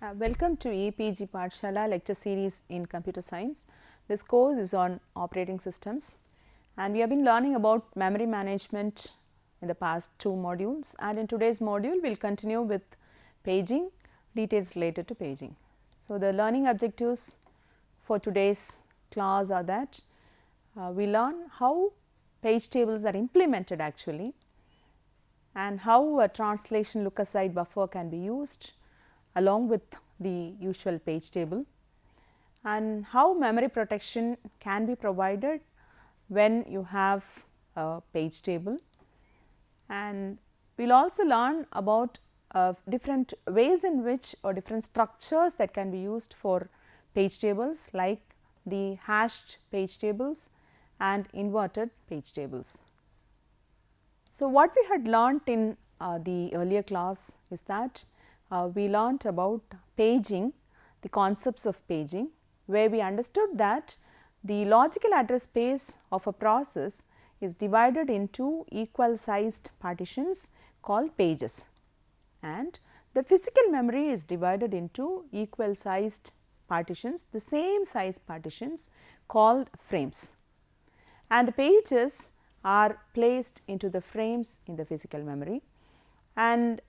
Welcome to EPG Pathshala lecture series in computer science. This course is on operating systems and we have been learning about memory management in the past two modules, and in today's module we will continue with paging, details related to paging. So, the learning objectives for today's class are that we learn how page tables are implemented actually, and how a translation look aside buffer can be used along with the usual page table, and how memory protection can be provided when you have a page table. And we will also learn about different ways in which or different structures that can be used for page tables, like the hashed page tables and inverted page tables. So, what we had learnt in the earlier class is that we learnt about paging, the concepts of paging, where we understood that the logical address space of a process is divided into equal sized partitions called pages, and the physical memory is divided into equal sized partitions, the same size partitions called frames, and the pages are placed into the frames in the physical memory. And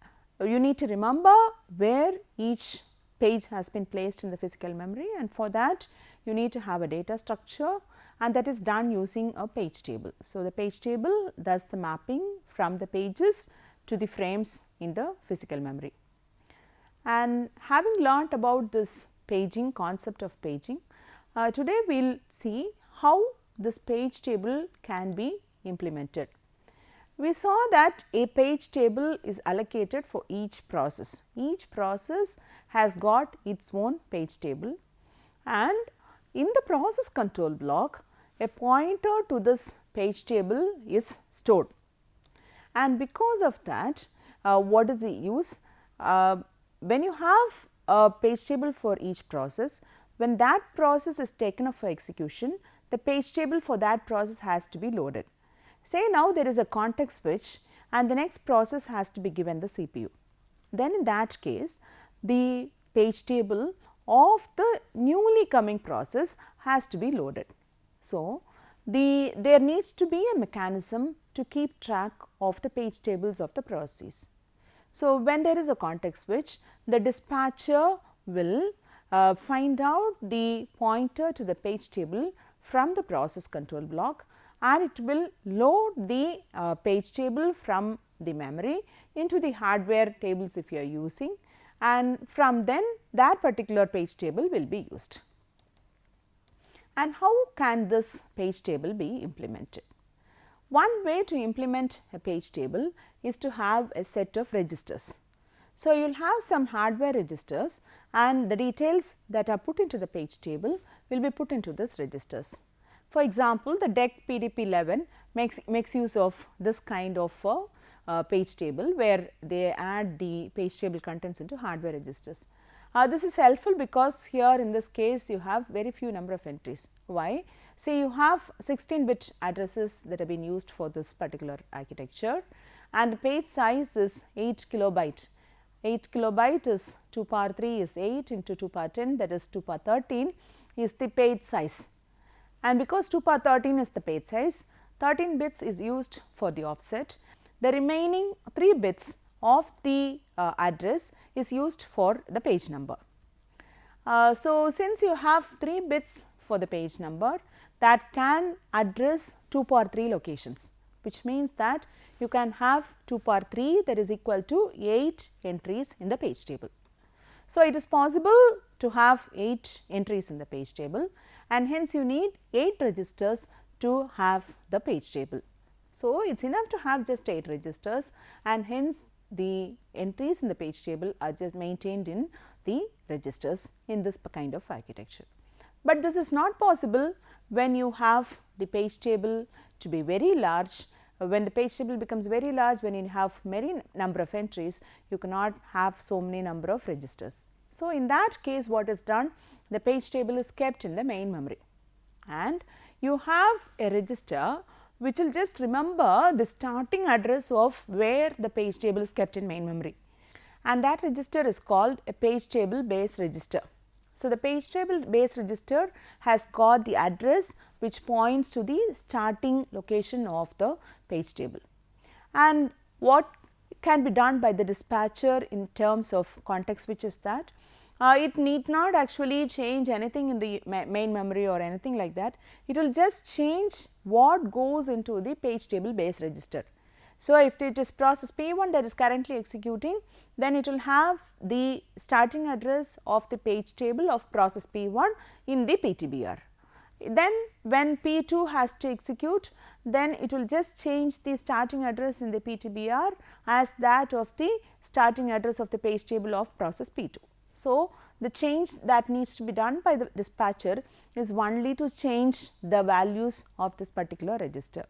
you need to remember where each page has been placed in the physical memory, and for that you need to have a data structure, and that is done using a page table. So, the page table does the mapping from the pages to the frames in the physical memory. And having learnt about this paging, concept of paging, today we will see how this page table can be implemented. We saw that a page table is allocated for each process. Each process has got its own page table, and in the process control block a pointer to this page table is stored. And because of that, what is the use? When you have a page table for each process, when that process is taken up for execution, the page table for that process has to be loaded. Say now there is a context switch and the next process has to be given the CPU. Then in that case, the page table of the newly coming process has to be loaded. So, there needs to be a mechanism to keep track of the page tables of the processes. So, when there is a context switch, the dispatcher will find out the pointer to the page table from the process control block, and it will load the page table from the memory into the hardware tables if you are using, and from then that particular page table will be used. And how can this page table be implemented? One way to implement a page table is to have a set of registers. So, you will have some hardware registers, and the details that are put into the page table will be put into these registers. For example, the DEC PDP-11 makes use of this kind of page table, where they add the page table contents into hardware registers. This is helpful because here in this case you have very few number of entries. Why? Say you have 16-bit addresses that have been used for this particular architecture, and the page size is 8 kilobyte. 8 kilobyte is 2 power 3 is 8 into 2 power 10, that is 2 power 13 is the page size. And because 2 power 13 is the page size, 13 bits is used for the offset. The remaining 3 bits of the address is used for the page number. So, since you have 3 bits for the page number, that can address 2 power 3 locations, which means that you can have 2 power 3, that is equal to 8 entries in the page table. So, it is possible to have 8 entries in the page table, and hence you need 8 registers to have the page table. So, it is enough to have just 8 registers, and hence the entries in the page table are just maintained in the registers in this kind of architecture. But this is not possible when you have the page table to be very large. When the page table becomes very large, when you have many number of entries, you cannot have so many number of registers. So, in that case what is done? The page table is kept in the main memory, and you have a register which will just remember the starting address of where the page table is kept in main memory. and that register is called a page table base register. So, the page table base register has got the address which points to the starting location of the page table. And what can be done by the dispatcher in terms of context switch is that it need not actually change anything in the main memory or anything like that. It will just change what goes into the page table base register. So, if it is process P1 that is currently executing, then it will have the starting address of the page table of process P1 in the PTBR. Then when P2 has to execute, then it will just change the starting address in the PTBR as that of the starting address of the page table of process P2. So, the change that needs to be done by the dispatcher is only to change the values of this particular register.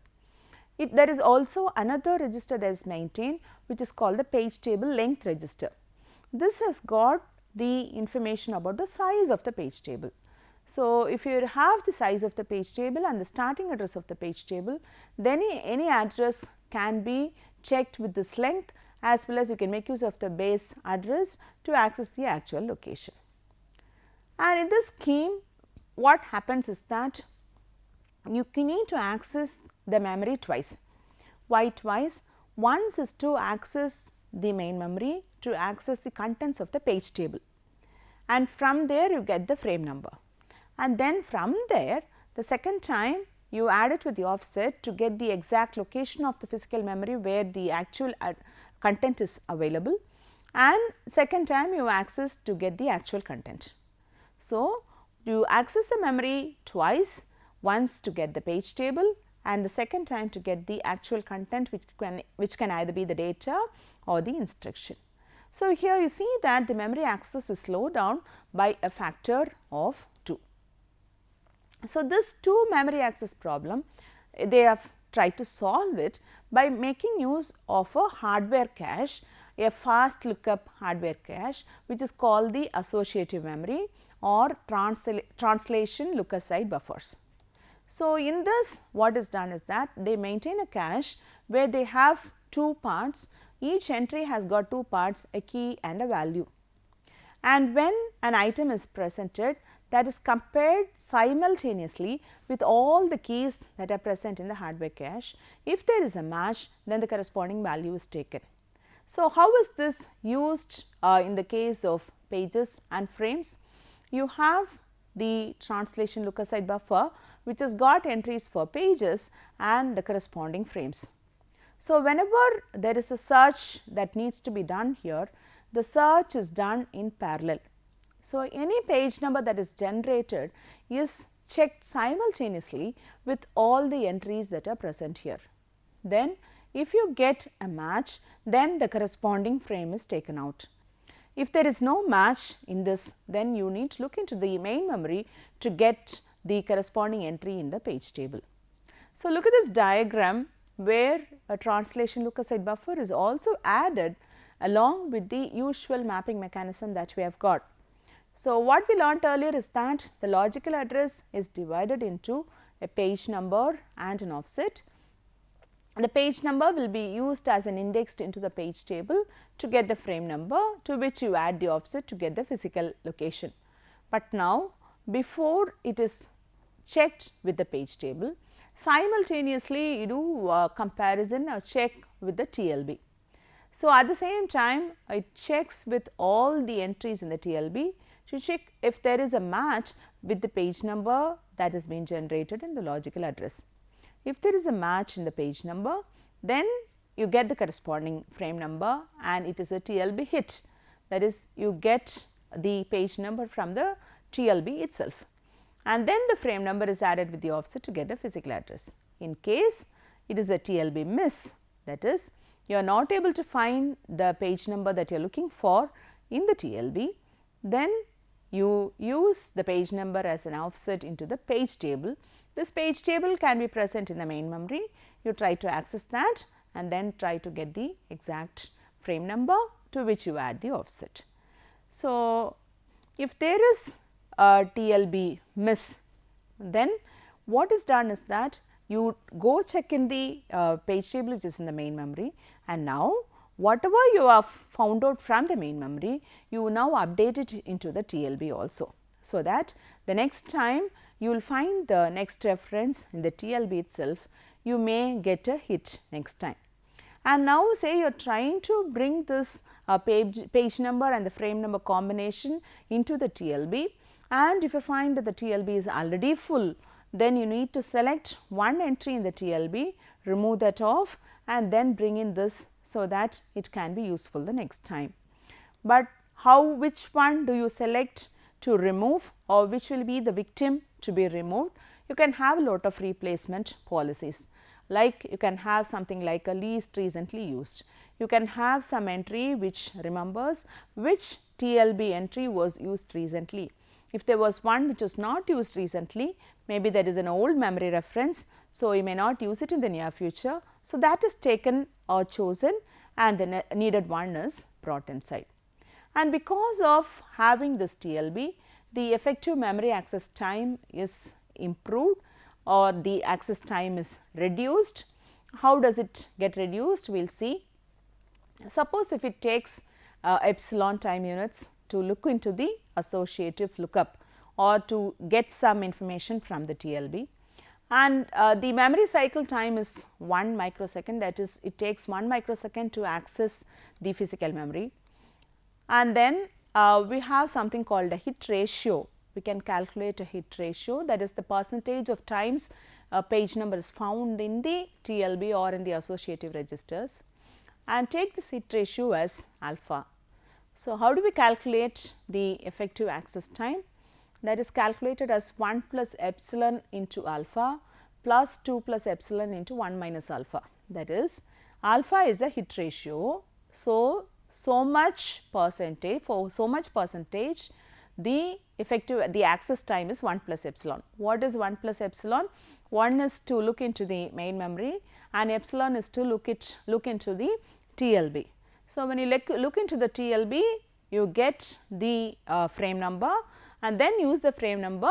There is also another register that is maintained, which is called the page table length register. This has got the information about the size of the page table. So, if you have the size of the page table and the starting address of the page table, then any address can be checked with this length, as well as you can make use of the base address to access the actual location. And in this scheme, what happens is that you need to access the memory twice. Why twice? Once is to access the main memory to access the contents of the page table, and from there you get the frame number, and then from there the second time you add it with the offset to get the exact location of the physical memory where the actual content is available, and second time you access to get the actual content. So, you access the memory twice, once to get the page table and the second time to get the actual content, which can either be the data or the instruction. So, here you see that the memory access is slowed down by a factor of 2. So, this 2 memory access problem, they have tried to solve it by making use of a hardware cache, a fast lookup hardware cache, which is called the associative memory or translation look aside buffers. So, in this what is done is that they maintain a cache where they have 2 parts, each entry has got 2 parts, a key and a value, and when an item is presented, that is compared simultaneously with all the keys that are present in the hardware cache. If there is a match, then the corresponding value is taken. So, how is this used in the case of pages and frames? You have the translation look aside buffer, which has got entries for pages and the corresponding frames. So, whenever there is a search that needs to be done here, the search is done in parallel. So, any page number that is generated is checked simultaneously with all the entries that are present here. Then, if you get a match, then the corresponding frame is taken out. If there is no match in this, then you need to look into the main memory to get the corresponding entry in the page table. So, look at this diagram where a translation look aside buffer is also added along with the usual mapping mechanism that we have got. So, what we learnt earlier is that the logical address is divided into a page number and an offset. The page number will be used as an indexed into the page table to get the frame number, to which you add the offset to get the physical location. But now, before it is checked with the page table, simultaneously you do a comparison or check with the TLB. So, at the same time it checks with all the entries in the TLB to check if there is a match with the page number that has been generated in the logical address. If there is a match in the page number, then you get the corresponding frame number and it is a TLB hit, that is you get the page number from the TLB itself, and then the frame number is added with the offset to get the physical address. In case it is a TLB miss, that is you are not able to find the page number that you are looking for in the TLB, then you use the page number as an offset into the page table. This page table can be present in the main memory. You try to access that and then try to get the exact frame number to which you add the offset. So, if there is a TLB miss, then what is done is that you go check in the page table which is in the main memory, and now whatever you have found out from the main memory, you now update it into the TLB also. So that the next time you will find the next reference in the TLB itself, you may get a hit next time. And now say you are trying to bring this page number and the frame number combination into the TLB, and if you find that the TLB is already full, then you need to select one entry in the TLB, remove that off and then bring in this, so that it can be useful the next time. But which one do you select to remove, or which will be the victim to be removed? You can have a lot of replacement policies, like you can have something like a least recently used. You can have some entry which remembers which TLB entry was used recently. If there was one which was not used recently, maybe that is an old memory reference, so you may not use it in the near future. So, that is taken or chosen and the needed one is brought inside. And because of having this TLB, the effective memory access time is improved, or the access time is reduced. How does it get reduced? We will see. Suppose if it takes epsilon time units to look into the associative lookup or to get some information from the TLB, and the memory cycle time is 1 microsecond, that is, it takes 1 microsecond to access the physical memory. And then we have something called a hit ratio. We can calculate a hit ratio, that is the percentage of times a page number is found in the TLB or in the associative registers, and take this hit ratio as alpha. So, how do we calculate the effective access time? That is calculated as 1 plus epsilon into alpha plus 2 plus epsilon into 1 minus alpha. That is, alpha is a hit ratio. So much percentage, for so much percentage, the access time is 1 plus epsilon. What is 1 plus epsilon? 1 is to look into the main memory and epsilon is to look into the TLB. So, when you look into the TLB, you get the frame number and then use the frame number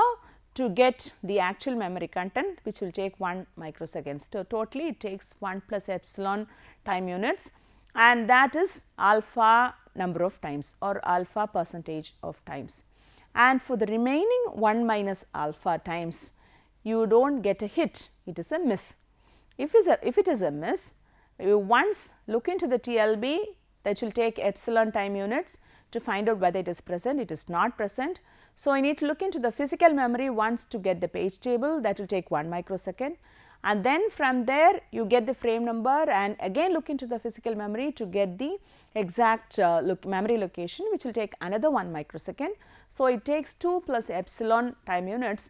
to get the actual memory content, which will take 1 microsecond. So, totally it takes 1 plus epsilon time units, and that is alpha number of times or alpha percentage of times. And for the remaining 1 minus alpha times, you do not get a hit, it is a miss. If it is a miss, you once look into the TLB, that will take epsilon time units to find out whether it is present, it is not present. So, I need to look into the physical memory once to get the page table, that will take 1 microsecond, and then from there you get the frame number and again look into the physical memory to get the exact memory location, which will take another 1 microsecond. So, it takes 2 plus epsilon time units,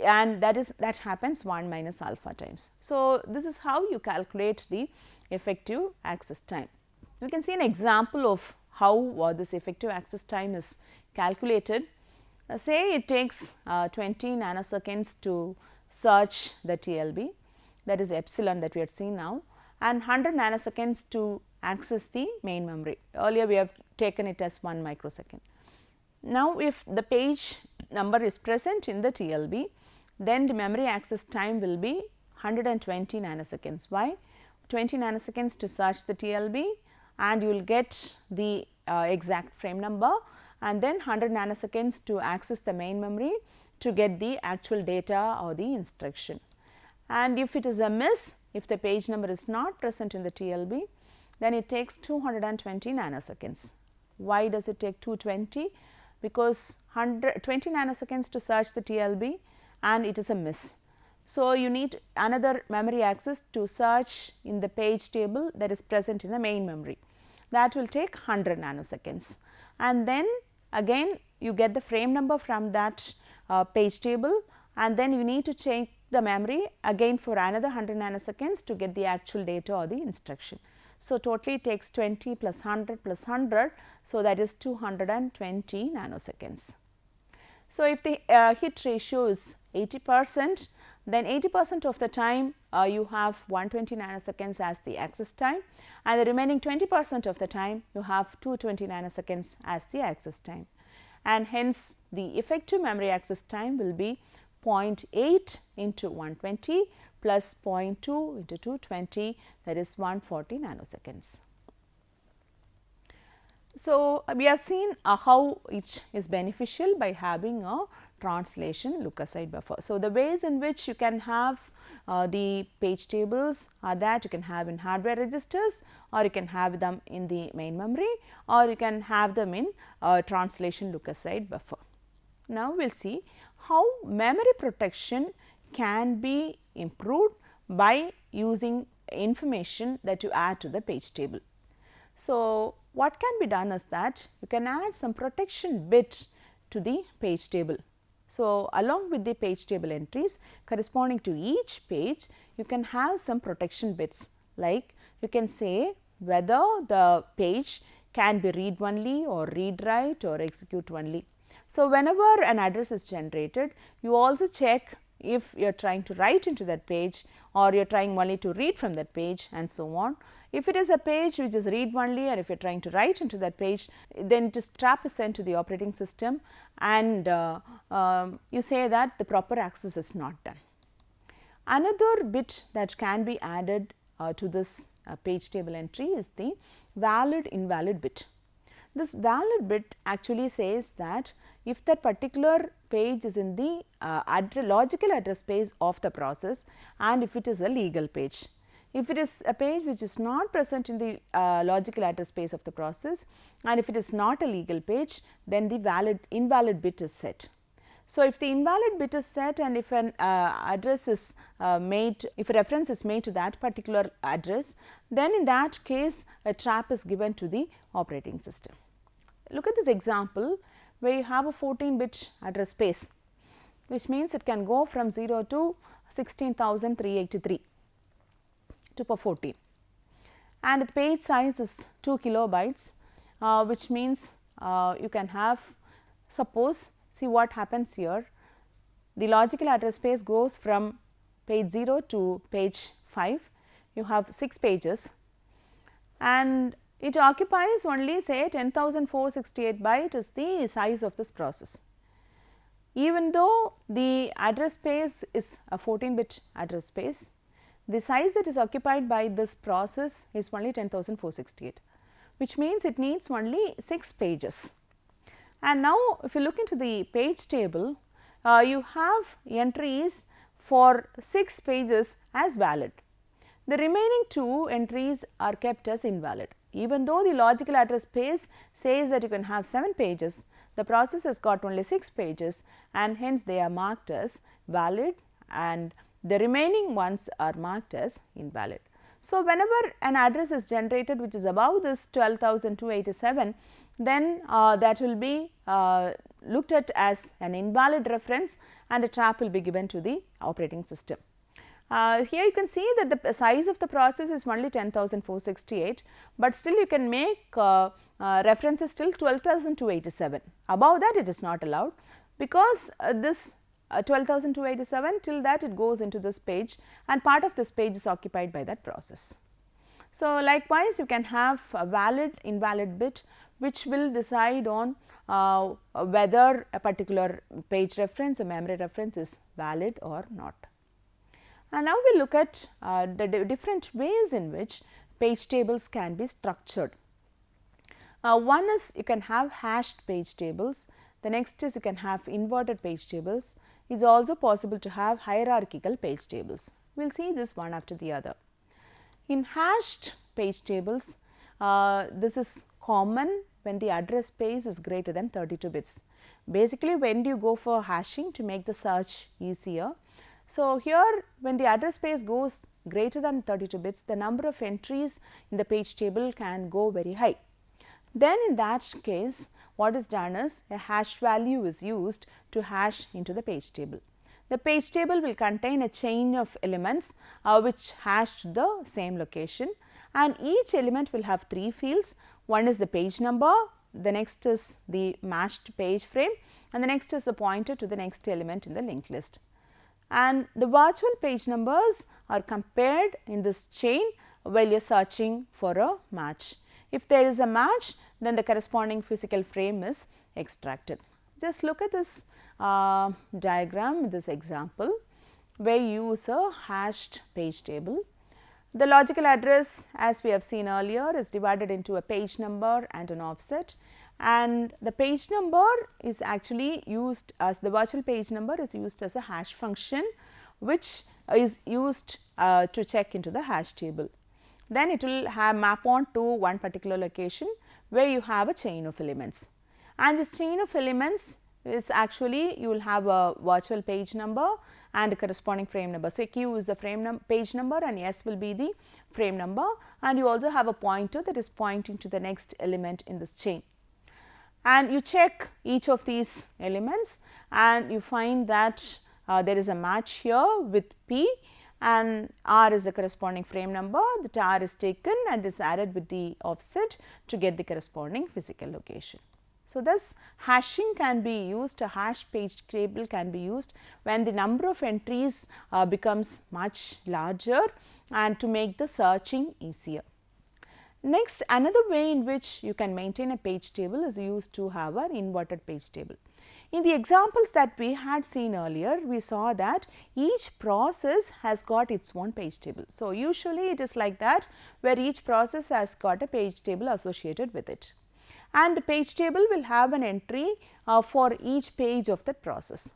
and that happens 1 minus alpha times. So, this is how you calculate the effective access time. You can see an example of how this effective access time is calculated. Say it takes 20 nanoseconds to search the TLB, that is epsilon that we have seen now, and 100 nanoseconds to access the main memory. Earlier we have taken it as 1 microsecond. Now, if the page number is present in the TLB, then the memory access time will be 120 nanoseconds. Why? 20 nanoseconds to search the TLB, and you will get the exact frame number, and then 100 nanoseconds to access the main memory to get the actual data or the instruction. And if it is a miss, if the page number is not present in the TLB, then it takes 220 nanoseconds. Why does it take 220? Because 20 nanoseconds to search the TLB and it is a miss. So, you need another memory access to search in the page table that is present in the main memory, that will take 100 nanoseconds, and then again you get the frame number from that page table, and then you need to check the memory again for another 100 nanoseconds to get the actual data or the instruction. So, totally it takes 20 plus 100 plus 100, so that is 220 nanoseconds. So, if the hit ratio is 80%, then 80% of the time you have 120 nanoseconds as the access time, and the remaining 20% of the time you have 220 nanoseconds as the access time, and hence the effective memory access time will be 0.8 into 120 plus 0.2 into 220, that is 140 nanoseconds. So, we have seen how it is beneficial by having a translation look-aside buffer. So, the ways in which you can have the page tables are that you can have in hardware registers, or you can have them in the main memory, or you can have them in translation look-aside buffer. Now, we will see how memory protection can be improved by using information that you add to the page table. So, what can be done is that you can add some protection bit to the page table. So, along with the page table entries corresponding to each page, you can have some protection bits, like you can say whether the page can be read only or read write or execute only. So, whenever an address is generated, you also check if you are trying to write into that page or you are trying only to read from that page, and so on. If it is a page which is read only, or if you are trying to write into that page, then just trap is sent to the operating system, and you say that the proper access is not done. Another bit that can be added to this page table entry is the valid invalid bit. This valid bit actually says that if that particular page is in the logical address space of the process, and if it is a legal page. If it is a page which is not present in the logical address space of the process, and if it is not a legal page, then the invalid bit is set. So, if the invalid bit is set, and if an address is made, if a reference is made to that particular address, then in that case a trap is given to the operating system. Look at this example where you have a 14-bit address space, which means it can go from 0 to 16,383 to power 14, and the page size is 2 kilobytes, which means you can have, suppose, see what happens here. The logical address space goes from page 0 to page 5, you have 6 pages, and it occupies only say 10,468 byte is the size of this process. Even though the address space is a 14-bit address space, the size that is occupied by this process is only 10,468, which means it needs only 6 pages. And now, if you look into the page table, you have entries for 6 pages as valid. The remaining 2 entries are kept as invalid. Even though the logical address space says that you can have 7 pages, the process has got only 6 pages, and hence they are marked as valid, and the remaining ones are marked as invalid. So, whenever an address is generated which is above this 12,287, then that will be looked at as an invalid reference, and a trap will be given to the operating system. Here you can see that the size of the process is only 10,468, but still you can make references till 12,287. Above that it is not allowed, because this 12,287 till that it goes into this page, and part of this page is occupied by that process. So, likewise you can have a valid invalid bit which will decide on whether a particular page reference or memory reference is valid or not. And now we look at the different ways in which page tables can be structured. One is you can have hashed page tables, the next is you can have inverted page tables. It is also possible to have hierarchical page tables. We will see this one after the other. In hashed page tables, this is common when the address space is greater than 32 bits. Basically, when do you go for hashing to make the search easier? So, here when the address space goes greater than 32 bits, the number of entries in the page table can go very high. Then in that case, what is done is a hash value is used to hash into the page table. The page table will contain a chain of elements which hash to the same location, and each element will have 3 fields. One is the page number, the next is the matched page frame, and the next is a pointer to the next element in the linked list. And the virtual page numbers are compared in this chain while you are searching for a match. If there is a match, then the corresponding physical frame is extracted. Just look at this diagram, this example, where you use a hashed page table. The logical address, as we have seen earlier, is divided into a page number and an offset, and the page number is actually used as the virtual page number is used as a hash function, which is used to check into the hash table. Then it will have map on to one particular location where you have a chain of elements, and this chain of elements is actually you will have a virtual page number and a corresponding frame number. So, Q is the page number and S will be the frame number, and you also have a pointer that is pointing to the next element in this chain. And you check each of these elements and you find that there is a match here with P, and R is the corresponding frame number. That R is taken and is added with the offset to get the corresponding physical location. So, thus hashing can be used, a hash page table can be used when the number of entries becomes much larger and to make the searching easier. Next, another way in which you can maintain a page table is used to have an inverted page table. In the examples that we had seen earlier, we saw that each process has got its own page table. So, usually it is like that, where each process has got a page table associated with it, and the page table will have an entry for each page of that process.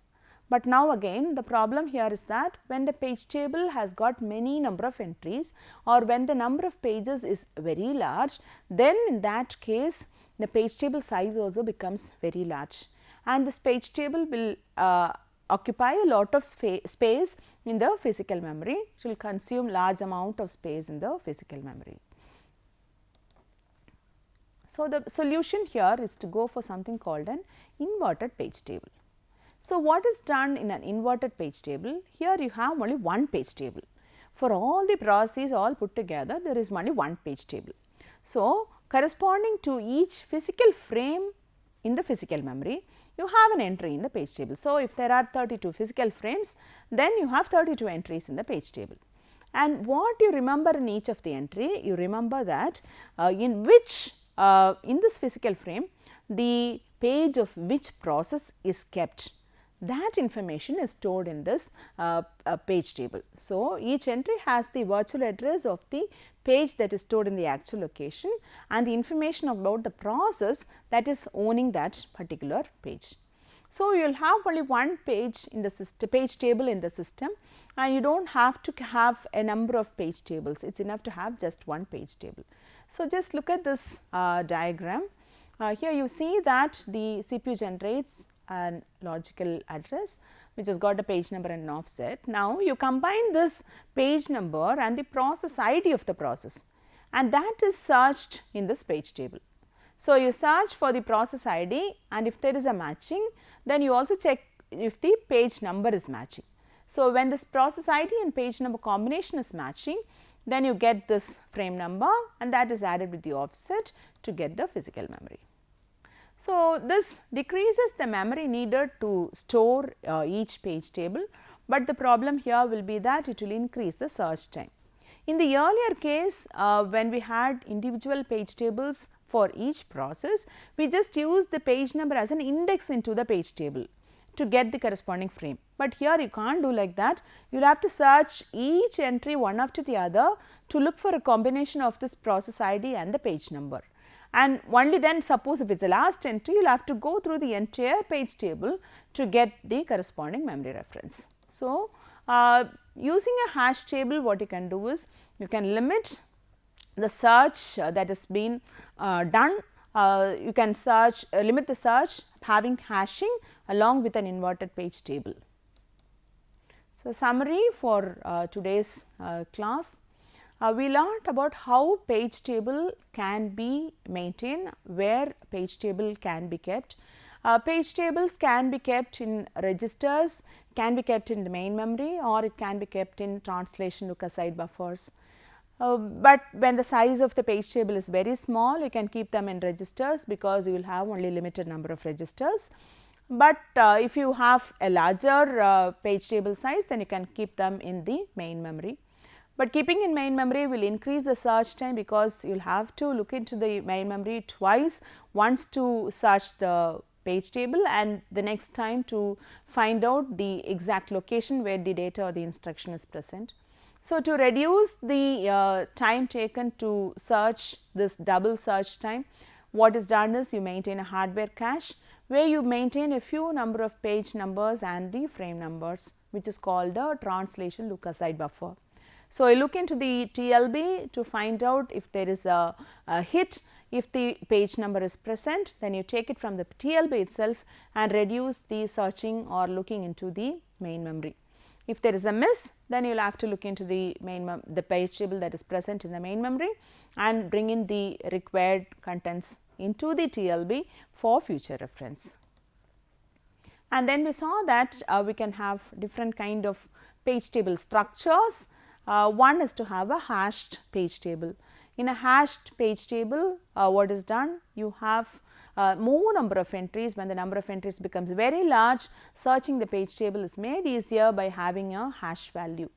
But now again the problem here is that when the page table has got many number of entries, or when the number of pages is very large, then in that case the page table size also becomes very large, and this page table will occupy a lot of space in the physical memory. It will consume large amount of space in the physical memory. So, the solution here is to go for something called an inverted page table. So, what is done in an inverted page table? Here you have only one page table. For all the processes all put together, there is only one page table. So, corresponding to each physical frame in the physical memory, you have an entry in the page table. So, if there are 32 physical frames, then you have 32 entries in the page table. And what you remember in each of the entry? You remember that in this physical frame, the page of which process is kept, that information is stored in this page table. So, each entry has the virtual address of the page that is stored in the actual location and the information about the process that is owning that particular page. So, you will have only one page in the system, page table in the system, and you do not have to have a number of page tables, it is enough to have just one page table. So, just look at this diagram. Here you see that the CPU generates a logical address which has got a page number and an offset. Now, you combine this page number and the process ID of the process, and that is searched in this page table. So, you search for the process ID, and if there is a matching, then you also check if the page number is matching. So, when this process ID and page number combination is matching, then you get this frame number, and that is added with the offset to get the physical memory. So, this decreases the memory needed to store each page table, but the problem here will be that it will increase the search time. In the earlier case, when we had individual page tables for each process, we just use the page number as an index into the page table to get the corresponding frame. But here you can't do like that, you will have to search each entry one after the other to look for a combination of this process ID and the page number. And only then, suppose if it is the last entry, you will have to go through the entire page table to get the corresponding memory reference. So, using a hash table, what you can do is you can limit the search that has been done. You can search limit the search having hashing along with an inverted page table. So, summary for today's class. We learnt about how page table can be maintained, where page table can be kept. Page tables can be kept in registers, can be kept in the main memory, or it can be kept in translation look aside buffers. But when the size of the page table is very small, you can keep them in registers because you will have only limited number of registers. But if you have a larger page table size, then you can keep them in the main memory. But keeping in main memory will increase the search time because you will have to look into the main memory twice, once to search the page table and the next time to find out the exact location where the data or the instruction is present. So, to reduce the time taken to search, this double search time, what is done is you maintain a hardware cache where you maintain a few number of page numbers and the frame numbers, which is called the translation look aside buffer. So, I look into the TLB to find out if there is a hit. If the page number is present, then you take it from the TLB itself and reduce the searching or looking into the main memory. If there is a miss, then you will have to look into the the page table that is present in the main memory and bring in the required contents into the TLB for future reference. And then we saw that we can have different kind of page table structures. One is to have a hashed page table. In a hashed page table, what is done? You have more number of entries. When the number of entries becomes very large, searching the page table is made easier by having a hash value.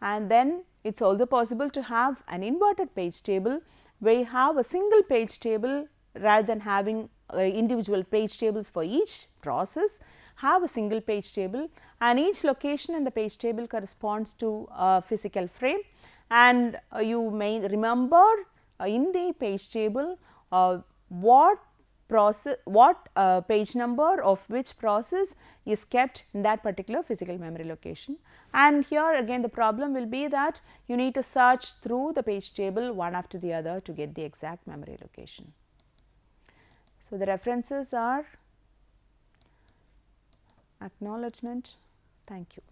And then it is also possible to have an inverted page table where you have a single page table rather than having individual page tables for each process. Have a single page table and each location in the page table corresponds to a physical frame, and you may remember in the page table what process, what page number of which process is kept in that particular physical memory location. And here again the problem will be that you need to search through the page table one after the other to get the exact memory location. So, the references are acknowledgement. Thank you.